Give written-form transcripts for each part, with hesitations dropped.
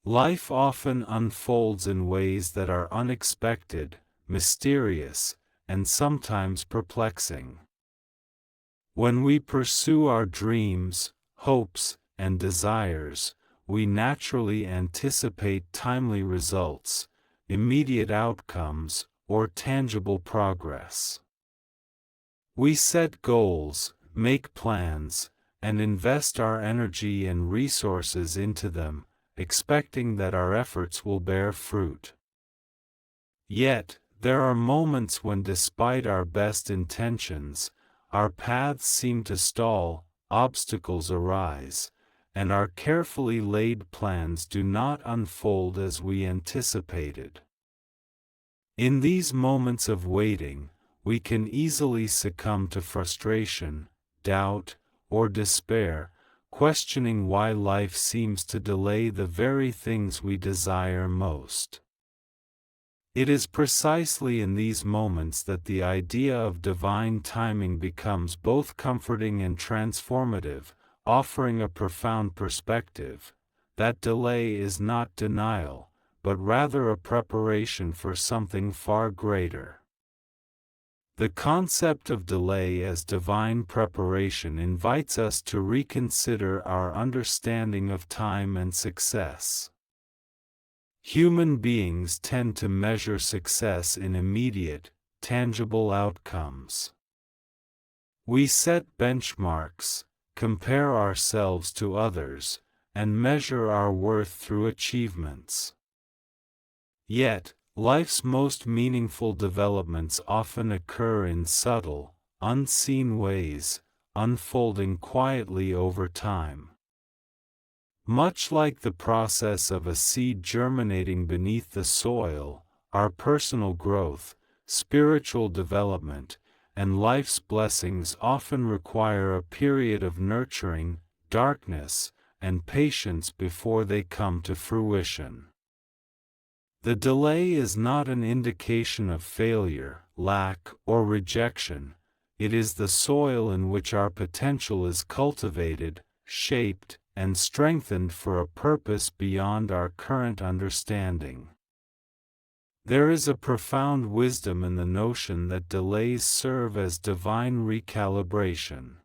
Life often unfolds in ways that are unexpected, mysterious, and sometimes perplexing. When we pursue our dreams, hopes, and desires, we naturally anticipate timely results, immediate outcomes, or tangible progress. We set goals, make plans, and invest our energy and resources into them, expecting that our efforts will bear fruit. Yet, there are moments when, despite our best intentions, our paths seem to stall, obstacles arise, and our carefully laid plans do not unfold as we anticipated. In these moments of waiting, we can easily succumb to frustration, doubt, or despair, questioning why life seems to delay the very things we desire most. It is precisely in these moments that the idea of divine timing becomes both comforting and transformative, offering a profound perspective that delay is not denial, but rather a preparation for something far greater. The concept of delay as divine preparation invites us to reconsider our understanding of time and success. Human beings tend to measure success in immediate, tangible outcomes. We set benchmarks, compare ourselves to others, and measure our worth through achievements. Yet, life's most meaningful developments often occur in subtle, unseen ways, unfolding quietly over time. Much like the process of a seed germinating beneath the soil, our personal growth, spiritual development, and life's blessings often require a period of nurturing, darkness, and patience before they come to fruition. The delay is not an indication of failure, lack, or rejection. It is the soil in which our potential is cultivated, shaped, and strengthened for a purpose beyond our current understanding. There is a profound wisdom in the notion that delays serve as divine recalibration.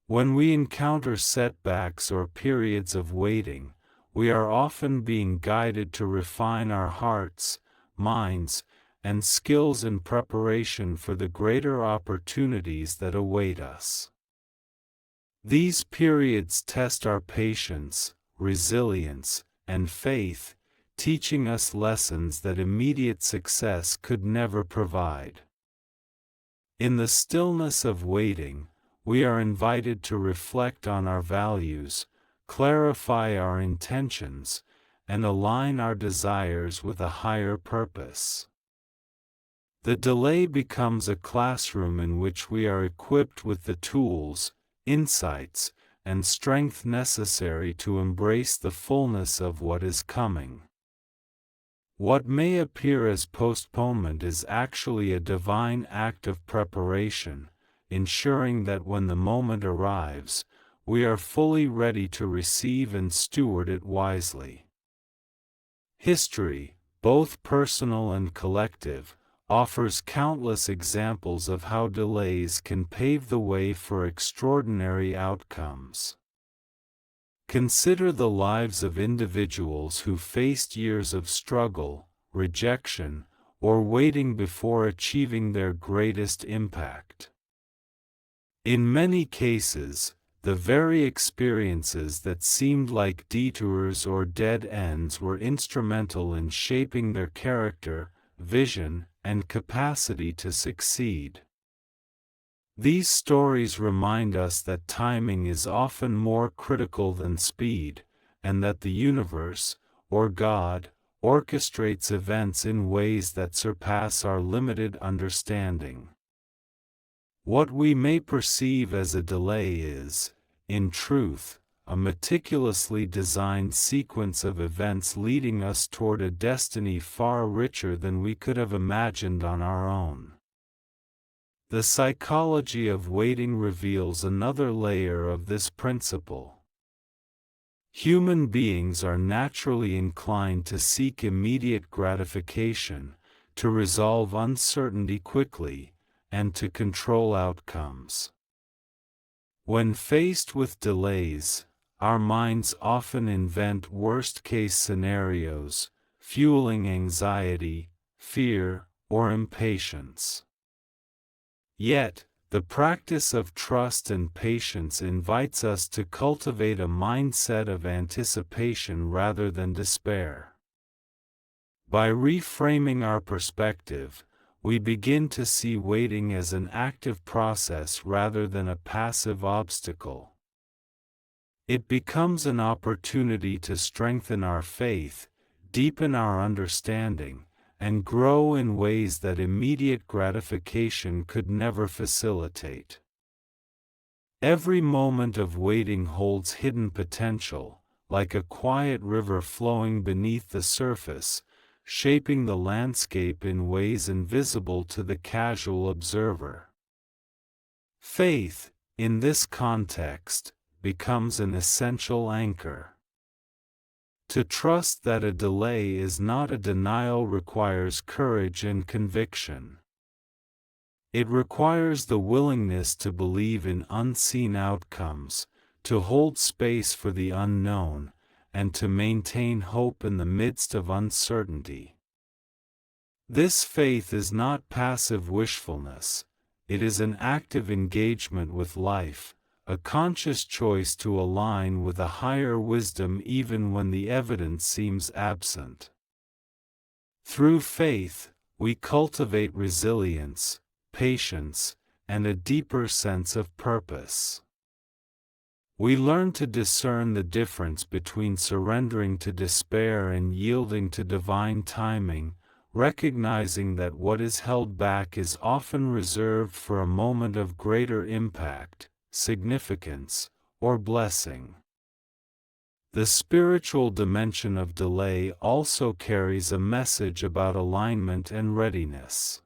When we encounter setbacks or periods of waiting, we are often being guided to refine our hearts, minds, and skills in preparation for the greater opportunities that await us. These periods test our patience, resilience, and faith, teaching us lessons that immediate success could never provide. In the stillness of waiting, we are invited to reflect on our values, clarify our intentions, and align our desires with a higher purpose. The delay becomes a classroom in which we are equipped with the tools, insights, and strength necessary to embrace the fullness of what is coming. What may appear as postponement is actually a divine act of preparation, ensuring that when the moment arrives, we are fully ready to receive and steward it wisely. History, both personal and collective, offers countless examples of how delays can pave the way for extraordinary outcomes. Consider the lives of individuals who faced years of struggle, rejection, or waiting before achieving their greatest impact. In many cases, the very experiences that seemed like detours or dead ends were instrumental in shaping their character, vision, and capacity to succeed. These stories remind us that timing is often more critical than speed, and that the universe, or God, orchestrates events in ways that surpass our limited understanding. What we may perceive as a delay is, in truth, a meticulously designed sequence of events leading us toward a destiny far richer than we could have imagined on our own. The psychology of waiting reveals another layer of this principle. Human beings are naturally inclined to seek immediate gratification, to resolve uncertainty quickly, and to control outcomes. When faced with delays, our minds often invent worst-case scenarios, fueling anxiety, fear, or impatience. Yet, the practice of trust and patience invites us to cultivate a mindset of anticipation rather than despair. By reframing our perspective, we begin to see waiting as an active process rather than a passive obstacle. It becomes an opportunity to strengthen our faith, deepen our understanding, and grow in ways that immediate gratification could never facilitate. Every moment of waiting holds hidden potential, like a quiet river flowing beneath the surface, shaping the landscape in ways invisible to the casual observer. Faith, in this context, becomes an essential anchor. To trust that a delay is not a denial requires courage and conviction. It requires the willingness to believe in unseen outcomes, to hold space for the unknown, and to maintain hope in the midst of uncertainty. This faith is not passive wishfulness, it is an active engagement with life, a conscious choice to align with a higher wisdom even when the evidence seems absent. Through faith, we cultivate resilience, patience, and a deeper sense of purpose. We learn to discern the difference between surrendering to despair and yielding to divine timing, recognizing that what is held back is often reserved for a moment of greater impact, significance, or blessing. The spiritual dimension of delay also carries a message about alignment and readiness.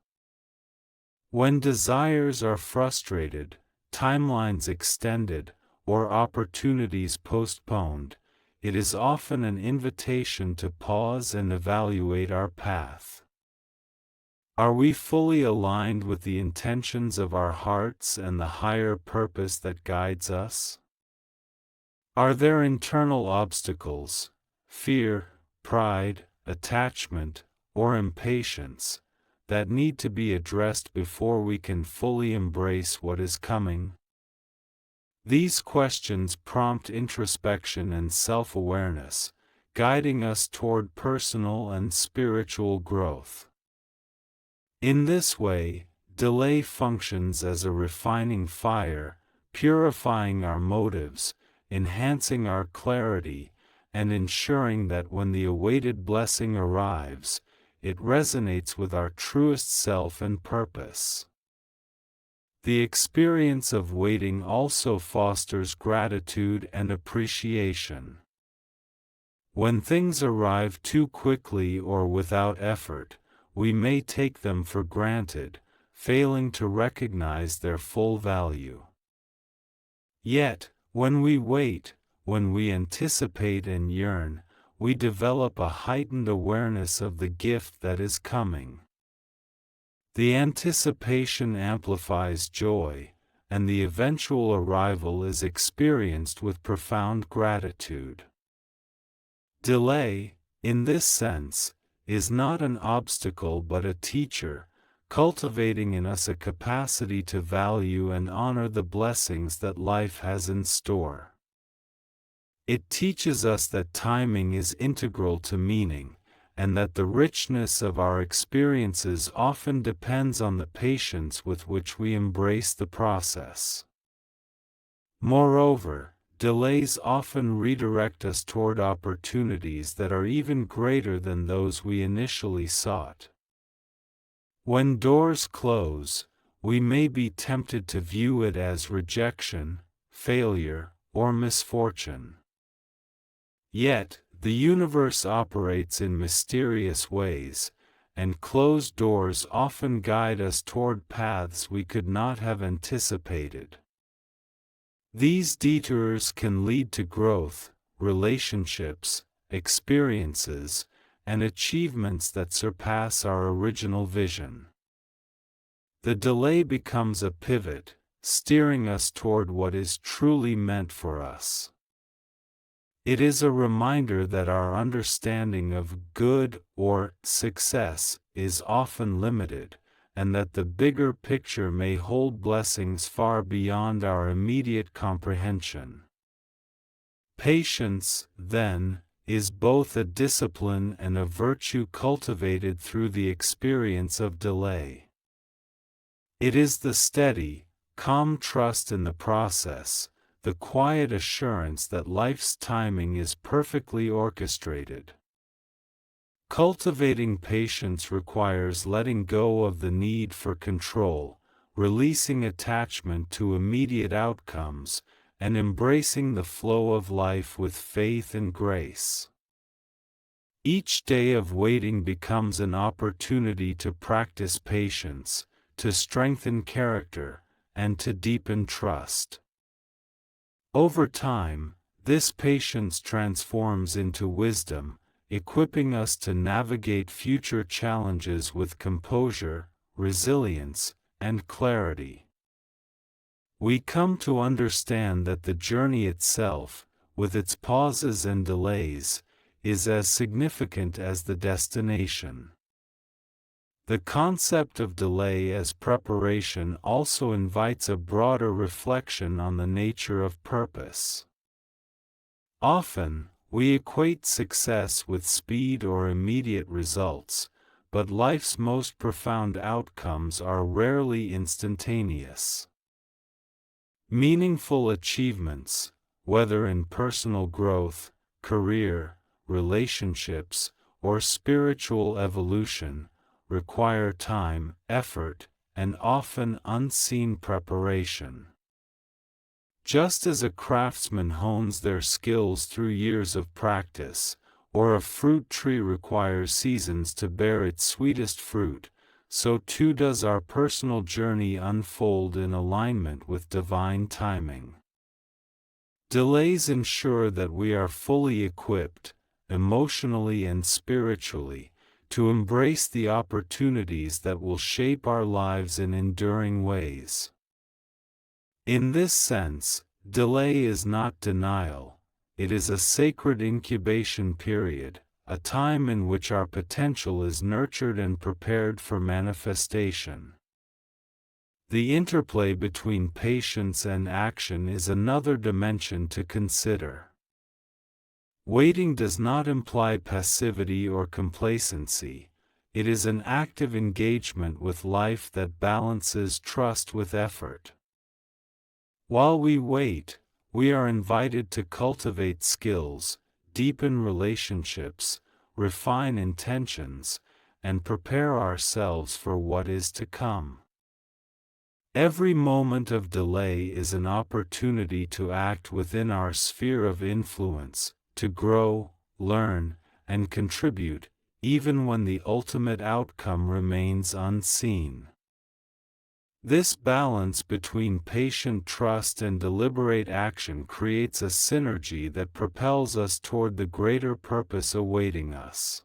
When desires are frustrated, timelines extended, or opportunities postponed, it is often an invitation to pause and evaluate our path. Are we fully aligned with the intentions of our hearts and the higher purpose that guides us? Are there internal obstacles, fear, pride, attachment, or impatience, that need to be addressed before we can fully embrace what is coming? These questions prompt introspection and self-awareness, guiding us toward personal and spiritual growth. In this way, delay functions as a refining fire, purifying our motives, enhancing our clarity, and ensuring that when the awaited blessing arrives, it resonates with our truest self and purpose. The experience of waiting also fosters gratitude and appreciation. When things arrive too quickly or without effort, we may take them for granted, failing to recognize their full value. Yet, when we wait, when we anticipate and yearn, we develop a heightened awareness of the gift that is coming. The anticipation amplifies joy, and the eventual arrival is experienced with profound gratitude. Delay, in this sense, is not an obstacle but a teacher, cultivating in us a capacity to value and honor the blessings that life has in store. It teaches us that timing is integral to meaning, and that the richness of our experiences often depends on the patience with which we embrace the process. Moreover, delays often redirect us toward opportunities that are even greater than those we initially sought. When doors close, we may be tempted to view it as rejection, failure, or misfortune. Yet, the universe operates in mysterious ways, and closed doors often guide us toward paths we could not have anticipated. These detours can lead to growth, relationships, experiences, and achievements that surpass our original vision. The delay becomes a pivot, steering us toward what is truly meant for us. It is a reminder that our understanding of good or success is often limited, and that the bigger picture may hold blessings far beyond our immediate comprehension. Patience, then, is both a discipline and a virtue cultivated through the experience of delay. It is the steady, calm trust in the process, the quiet assurance that life's timing is perfectly orchestrated. Cultivating patience requires letting go of the need for control, releasing attachment to immediate outcomes, and embracing the flow of life with faith and grace. Each day of waiting becomes an opportunity to practice patience, to strengthen character, and to deepen trust. Over time, this patience transforms into wisdom, equipping us to navigate future challenges with composure, resilience, and clarity. We come to understand that the journey itself, with its pauses and delays, is as significant as the destination. The concept of delay as preparation also invites a broader reflection on the nature of purpose. Often, we equate success with speed or immediate results, but life's most profound outcomes are rarely instantaneous. Meaningful achievements, whether in personal growth, career, relationships, or spiritual evolution, require time, effort, and often unseen preparation. Just as a craftsman hones their skills through years of practice, or a fruit tree requires seasons to bear its sweetest fruit, so too does our personal journey unfold in alignment with divine timing. Delays ensure that we are fully equipped, emotionally and spiritually, to embrace the opportunities that will shape our lives in enduring ways. In this sense, delay is not denial, it is a sacred incubation period, a time in which our potential is nurtured and prepared for manifestation. The interplay between patience and action is another dimension to consider. Waiting does not imply passivity or complacency, it is an active engagement with life that balances trust with effort. While we wait, we are invited to cultivate skills, deepen relationships, refine intentions, and prepare ourselves for what is to come. Every moment of delay is an opportunity to act within our sphere of influence, to grow, learn, and contribute, even when the ultimate outcome remains unseen. This balance between patient trust and deliberate action creates a synergy that propels us toward the greater purpose awaiting us.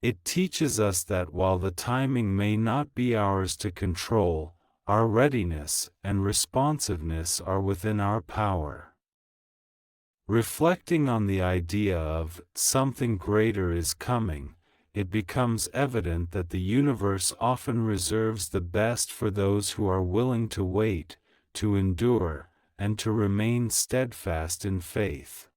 It teaches us that while the timing may not be ours to control, our readiness and responsiveness are within our power. Reflecting on the idea of something greater is coming, it becomes evident that the universe often reserves the best for those who are willing to wait, to endure, and to remain steadfast in faith.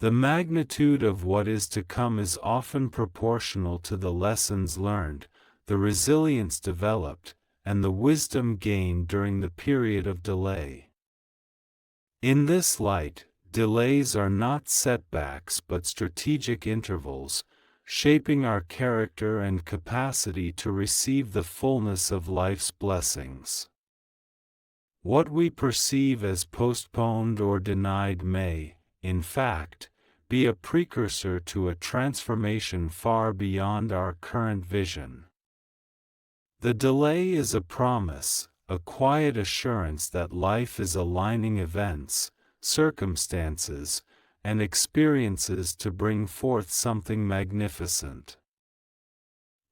The magnitude of what is to come is often proportional to the lessons learned, the resilience developed, and the wisdom gained during the period of delay. In this light, delays are not setbacks but strategic intervals, shaping our character and capacity to receive the fullness of life's blessings. What we perceive as postponed or denied may, in fact, be a precursor to a transformation far beyond our current vision. The delay is a promise, a quiet assurance that life is aligning events, circumstances, and experiences to bring forth something magnificent.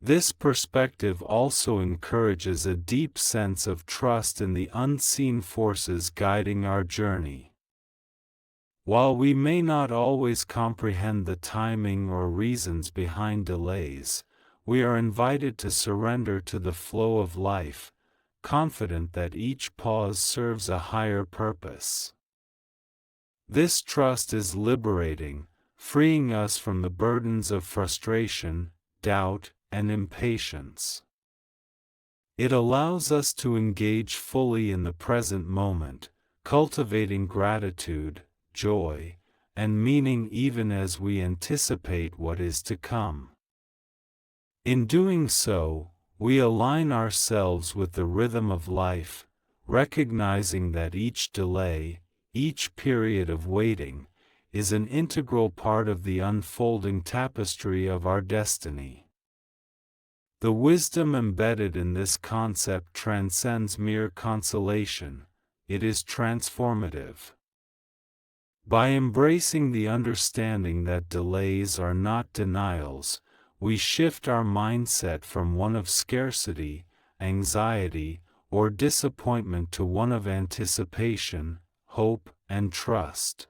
This perspective also encourages a deep sense of trust in the unseen forces guiding our journey. While we may not always comprehend the timing or reasons behind delays, we are invited to surrender to the flow of life, confident that each pause serves a higher purpose. This trust is liberating, freeing us from the burdens of frustration, doubt, and impatience. It allows us to engage fully in the present moment, cultivating gratitude, joy, and meaning even as we anticipate what is to come. In doing so, we align ourselves with the rhythm of life, recognizing that each delay, each period of waiting, is an integral part of the unfolding tapestry of our destiny. The wisdom embedded in this concept transcends mere consolation, it is transformative. By embracing the understanding that delays are not denials, we shift our mindset from one of scarcity, anxiety, or disappointment to one of anticipation, hope, and trust.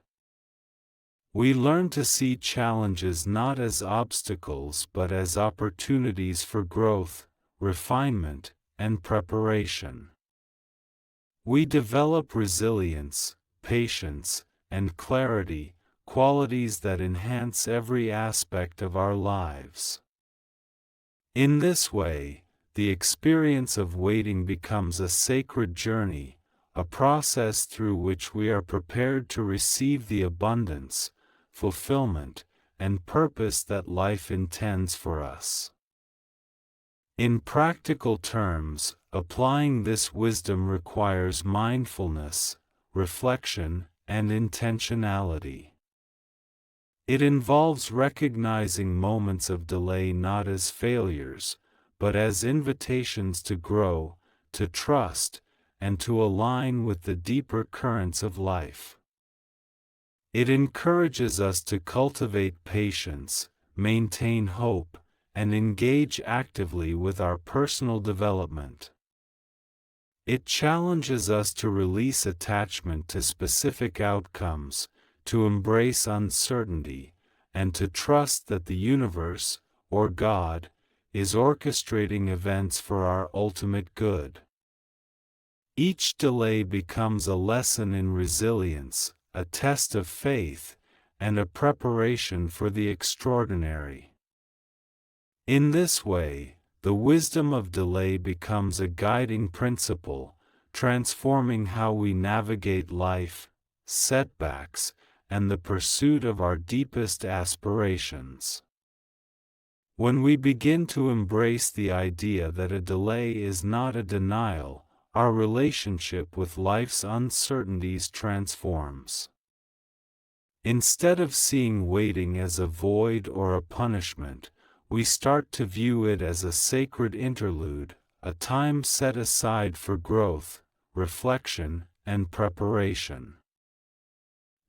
We learn to see challenges not as obstacles but as opportunities for growth, refinement, and preparation. We develop resilience, patience, and clarity, qualities that enhance every aspect of our lives. In this way, the experience of waiting becomes a sacred journey, a process through which we are prepared to receive the abundance, fulfillment, and purpose that life intends for us. In practical terms, applying this wisdom requires mindfulness, reflection, and intentionality. It involves recognizing moments of delay not as failures, but as invitations to grow, to trust, and to align with the deeper currents of life. It encourages us to cultivate patience, maintain hope, and engage actively with our personal development. It challenges us to release attachment to specific outcomes, to embrace uncertainty, and to trust that the universe, or God, is orchestrating events for our ultimate good. Each delay becomes a lesson in resilience, a test of faith, and a preparation for the extraordinary. In this way, the wisdom of delay becomes a guiding principle, transforming how we navigate life, setbacks, and the pursuit of our deepest aspirations. When we begin to embrace the idea that a delay is not a denial, our relationship with life's uncertainties transforms. Instead of seeing waiting as a void or a punishment, we start to view it as a sacred interlude, a time set aside for growth, reflection, and preparation.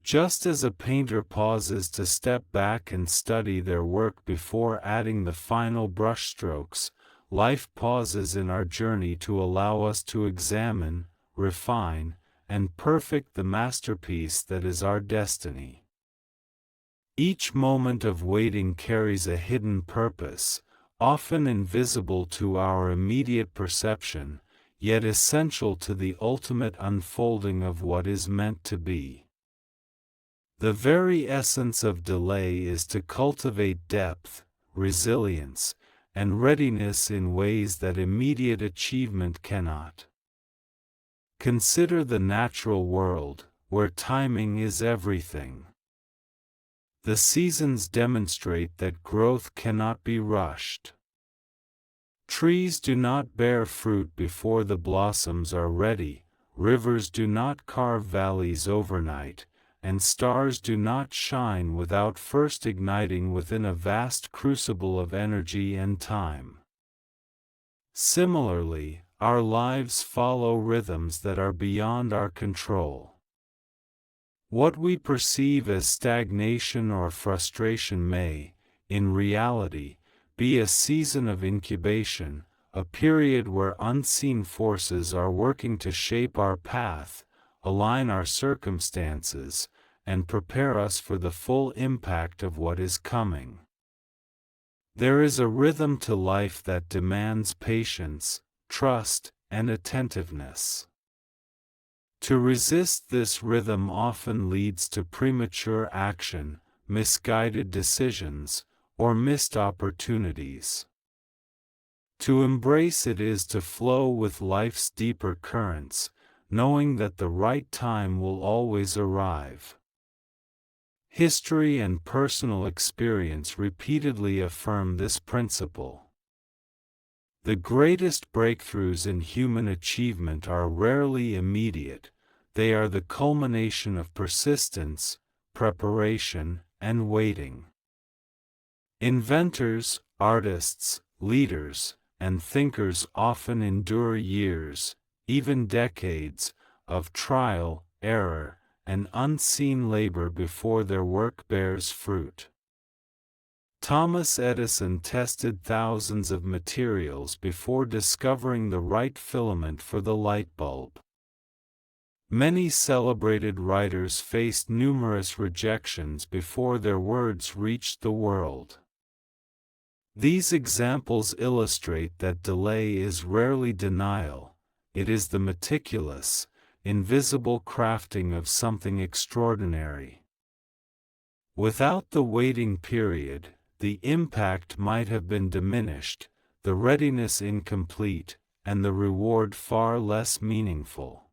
Just as a painter pauses to step back and study their work before adding the final brushstrokes, life pauses in our journey to allow us to examine, refine, and perfect the masterpiece that is our destiny. Each moment of waiting carries a hidden purpose, often invisible to our immediate perception, yet essential to the ultimate unfolding of what is meant to be. The very essence of delay is to cultivate depth, resilience, and readiness in ways that immediate achievement cannot. Consider the natural world, where timing is everything. The seasons demonstrate that growth cannot be rushed. Trees do not bear fruit before the blossoms are ready, rivers do not carve valleys overnight, and stars do not shine without first igniting within a vast crucible of energy and time. Similarly, our lives follow rhythms that are beyond our control. What we perceive as stagnation or frustration may, in reality, be a season of incubation, a period where unseen forces are working to shape our path, align our circumstances, and prepare us for the full impact of what is coming. There is a rhythm to life that demands patience, trust, and attentiveness. To resist this rhythm often leads to premature action, misguided decisions, or missed opportunities. To embrace it is to flow with life's deeper currents, knowing that the right time will always arrive. History and personal experience repeatedly affirm this principle. The greatest breakthroughs in human achievement are rarely immediate, they are the culmination of persistence, preparation, and waiting. Inventors, artists, leaders, and thinkers often endure years, even decades, of trial, error, and unseen labor before their work bears fruit. Thomas Edison tested thousands of materials before discovering the right filament for the light bulb. Many celebrated writers faced numerous rejections before their words reached the world. These examples illustrate that delay is rarely denial, it is the meticulous, invisible crafting of something extraordinary. Without the waiting period, the impact might have been diminished, the readiness incomplete, and the reward far less meaningful.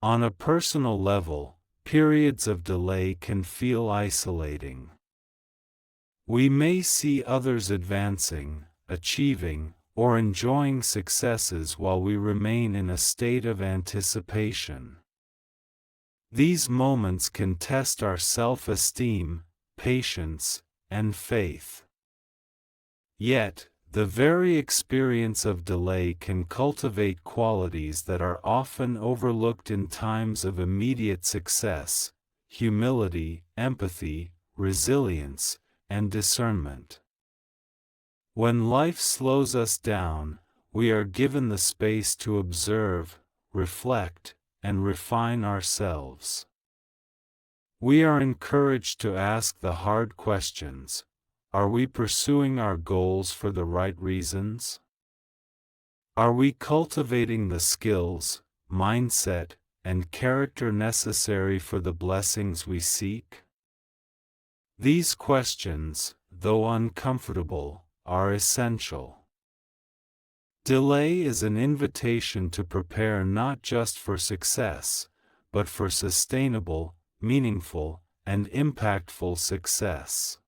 On a personal level, periods of delay can feel isolating. We may see others advancing, achieving, or enjoying successes while we remain in a state of anticipation. These moments can test our self-esteem, patience, and faith. Yet, the very experience of delay can cultivate qualities that are often overlooked in times of immediate success: humility, empathy, resilience, and discernment. When life slows us down, we are given the space to observe, reflect, and refine ourselves. We are encouraged to ask the hard questions. Are we pursuing our goals for the right reasons? Are we cultivating the skills, mindset, and character necessary for the blessings we seek? These questions, though uncomfortable, are essential. Delay is an invitation to prepare not just for success, but for sustainable, meaningful, and impactful success.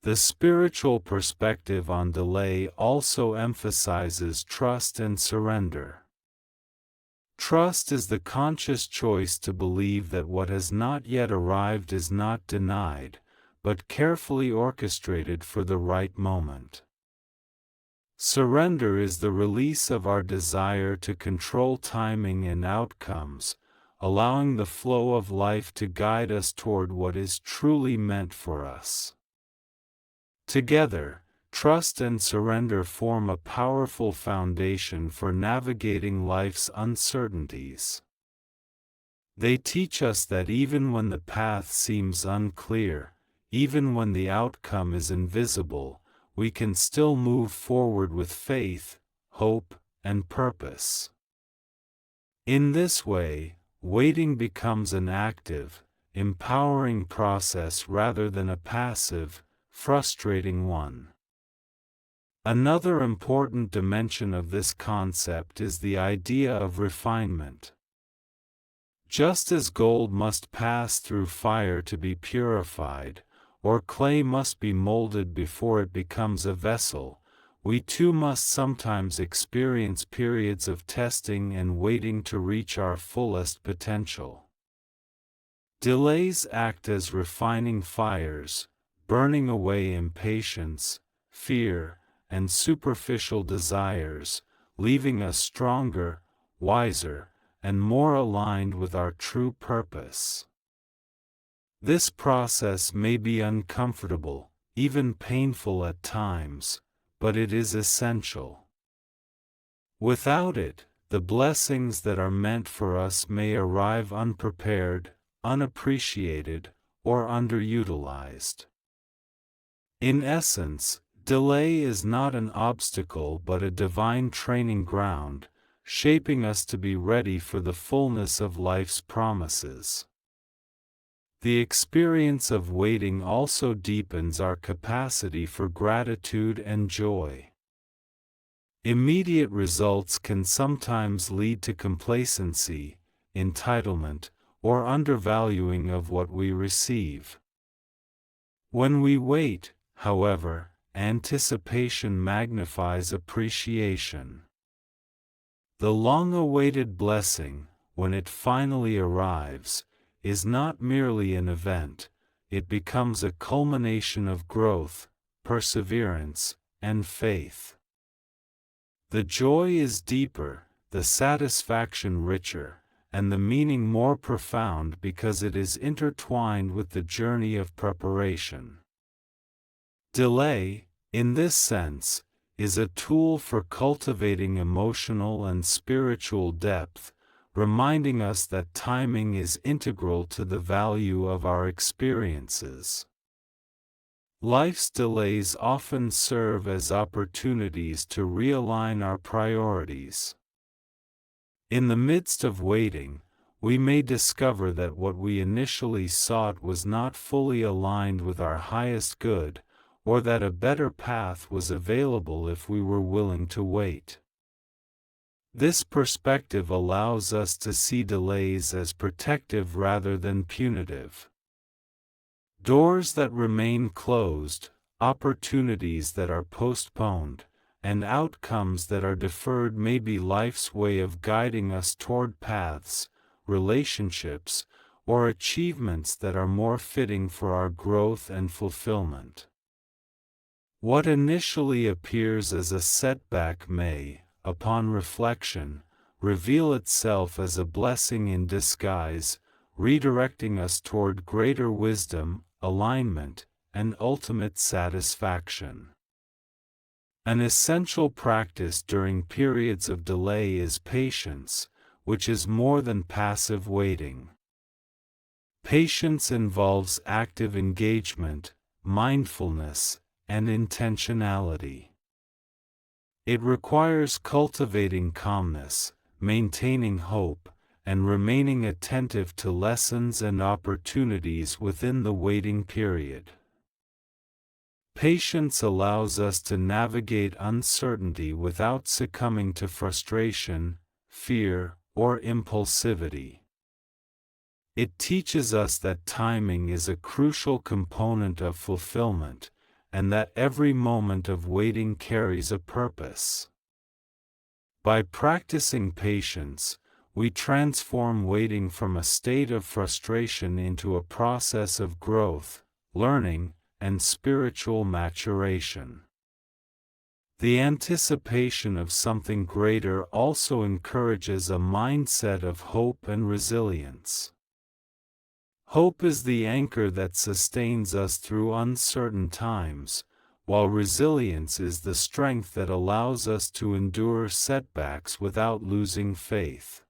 The spiritual perspective on delay also emphasizes trust and surrender. Trust is the conscious choice to believe that what has not yet arrived is not denied, but carefully orchestrated for the right moment. Surrender is the release of our desire to control timing and outcomes, allowing the flow of life to guide us toward what is truly meant for us. Together, trust and surrender form a powerful foundation for navigating life's uncertainties. They teach us that even when the path seems unclear, even when the outcome is invisible, we can still move forward with faith, hope, and purpose. In this way, waiting becomes an active, empowering process rather than a passive, frustrating one. Another important dimension of this concept is the idea of refinement. Just as gold must pass through fire to be purified, or clay must be molded before it becomes a vessel, we too must sometimes experience periods of testing and waiting to reach our fullest potential. Delays act as refining fires, burning away impatience, fear, and superficial desires, leaving us stronger, wiser, and more aligned with our true purpose. This process may be uncomfortable, even painful at times, but it is essential. Without it, the blessings that are meant for us may arrive unprepared, unappreciated, or underutilized. In essence, delay is not an obstacle but a divine training ground, shaping us to be ready for the fullness of life's promises. The experience of waiting also deepens our capacity for gratitude and joy. Immediate results can sometimes lead to complacency, entitlement, or undervaluing of what we receive. When we wait, however, anticipation magnifies appreciation. The long-awaited blessing, when it finally arrives, is not merely an event, it becomes a culmination of growth, perseverance, and faith. The joy is deeper, the satisfaction richer, and the meaning more profound because it is intertwined with the journey of preparation. Delay, in this sense, is a tool for cultivating emotional and spiritual depth, reminding us that timing is integral to the value of our experiences. Life's delays often serve as opportunities to realign our priorities. In the midst of waiting, we may discover that what we initially sought was not fully aligned with our highest good, or that a better path was available if we were willing to wait. This perspective allows us to see delays as protective rather than punitive. Doors that remain closed, opportunities that are postponed, and outcomes that are deferred may be life's way of guiding us toward paths, relationships, or achievements that are more fitting for our growth and fulfillment. What initially appears as a setback may, upon reflection, reveal itself as a blessing in disguise, redirecting us toward greater wisdom, alignment, and ultimate satisfaction. An essential practice during periods of delay is patience, which is more than passive waiting. Patience involves active engagement, mindfulness, and intentionality. It requires cultivating calmness, maintaining hope, and remaining attentive to lessons and opportunities within the waiting period. Patience allows us to navigate uncertainty without succumbing to frustration, fear, or impulsivity. It teaches us that timing is a crucial component of fulfillment, and that every moment of waiting carries a purpose. By practicing patience, we transform waiting from a state of frustration into a process of growth, learning, and spiritual maturation. The anticipation of something greater also encourages a mindset of hope and resilience. Hope is the anchor that sustains us through uncertain times, while resilience is the strength that allows us to endure setbacks without losing faith.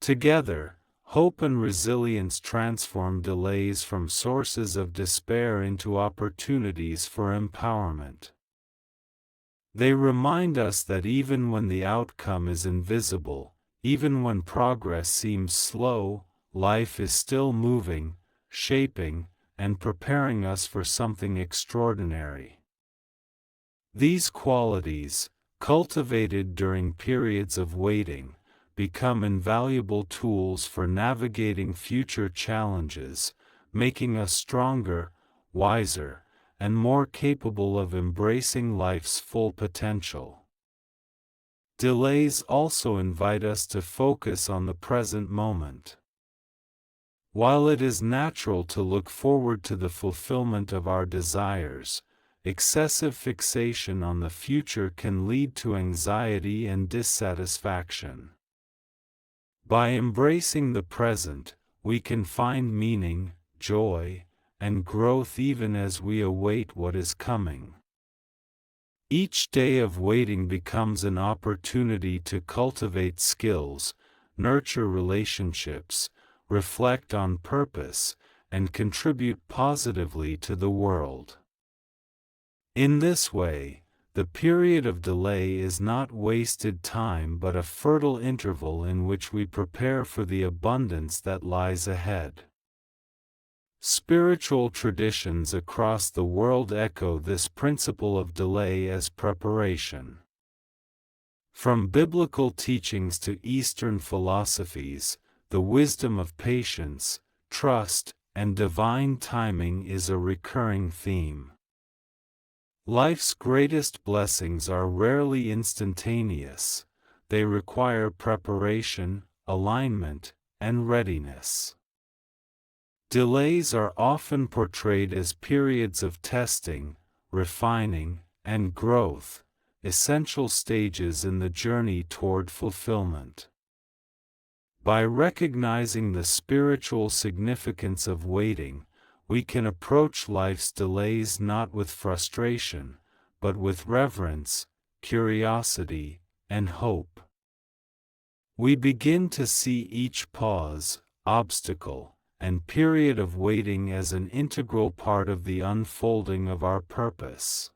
Together, hope and resilience transform delays from sources of despair into opportunities for empowerment. They remind us that even when the outcome is invisible, even when progress seems slow, life is still moving, shaping, and preparing us for something extraordinary. These qualities, cultivated during periods of waiting, become invaluable tools for navigating future challenges, making us stronger, wiser, and more capable of embracing life's full potential. Delays also invite us to focus on the present moment. While it is natural to look forward to the fulfillment of our desires, excessive fixation on the future can lead to anxiety and dissatisfaction. By embracing the present, we can find meaning, joy, and growth even as we await what is coming. Each day of waiting becomes an opportunity to cultivate skills, nurture relationships, reflect on purpose, and contribute positively to the world. In this way, the period of delay is not wasted time but a fertile interval in which we prepare for the abundance that lies ahead. Spiritual traditions across the world echo this principle of delay as preparation. From biblical teachings to Eastern philosophies, the wisdom of patience, trust, and divine timing is a recurring theme. Life's greatest blessings are rarely instantaneous. They require preparation, alignment, and readiness. Delays are often portrayed as periods of testing, refining, and growth, essential stages in the journey toward fulfillment. By recognizing the spiritual significance of waiting, we can approach life's delays not with frustration, but with reverence, curiosity, and hope. We begin to see each pause, obstacle, and period of waiting as an integral part of the unfolding of our purpose.